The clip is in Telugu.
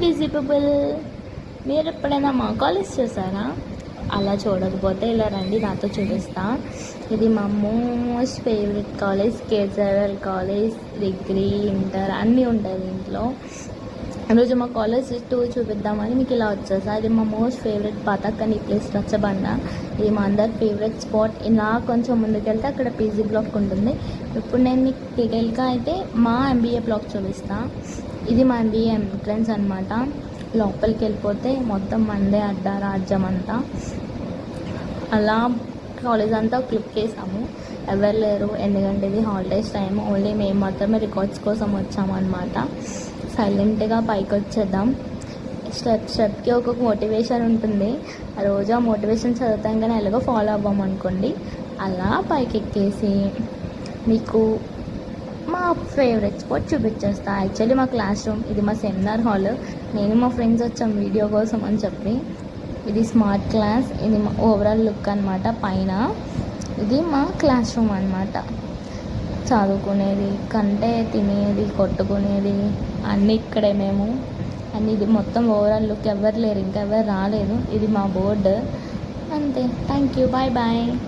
బిజీ పీపుల్, మీరు ఎప్పుడైనా మా కాలేజ్ చూసారా? అలా చూడకపోతే ఇలా రండి, నాతో చూపిస్తా. ఇది మా most favourite college, KGRL college. Degree, inter అన్నీ ఉంటాయి దీంట్లో. ఈరోజు మా కాలేజ్ టూర్ చూపిద్దామని మీకు ఇలా వచ్చేసా. ఇది మా మోస్ట్ ఫేవరెట్ పతాకని ప్లేస్, రచ్చబండ. ఇది మా అందరి ఫేవరెట్ స్పాట్. ఇలా కొంచెం ముందుకెళ్తే అక్కడ పీజీ బ్లాక్ ఉంటుంది. ఇప్పుడు నేను మీకు డీటెయిల్గా అయితే మా ఎంబీఏ బ్లాక్ చూపిస్తాను. ఇది మా ఎంబీఏ ఎంట్రన్స్ అనమాట. లోపలికి వెళ్ళిపోతే మొత్తం మండే అడ్డా రాజ్యం అంతా. అలా కాలేజ్ అంతా క్లిక్ చేసాము. ఎవరు లేరు, ఎందుకంటే ఇది హాలిడేస్ టైం. ఓన్లీ మేము మాత్రమే రికార్డ్స్ కోసం వచ్చాము అనమాట. సైలెంట్గా పైకి వచ్చేద్దాం. స్టెప్కి ఒక్కొక్క మోటివేషన్ ఉంటుంది. ఆ రోజు ఆ మోటివేషన్ చదువుతాం కానీ ఎలాగో ఫాలో అవ్వమనుకోండి. అలా పైకి ఎక్కేసి మీకు మా ఫేవరెట్ స్పాట్ చూపించేస్తా. యాక్చువల్లీ మా క్లాస్ రూమ్, ఇది మా సెమినార్ హాల్. నేను మా ఫ్రెండ్స్ వచ్చాం వీడియో కోసం అని చెప్పి. ఇది స్మార్ట్ క్లాస్. ఇది మా ఓవరాల్ లుక్ అనమాట పైన. ఇది మా క్లాస్ రూమ్ అనమాట. చదువుకునేది కంటే తినేది, కొట్టుకునేది అన్నీ ఇక్కడే మేము. అండ్ ఇది మొత్తం ఓవరాల్ లుక్. ఎవరు లేరు, ఇంకెవరు రాలేదు. ఇది మా బోర్డు. అంతే. Thank you. Bye bye.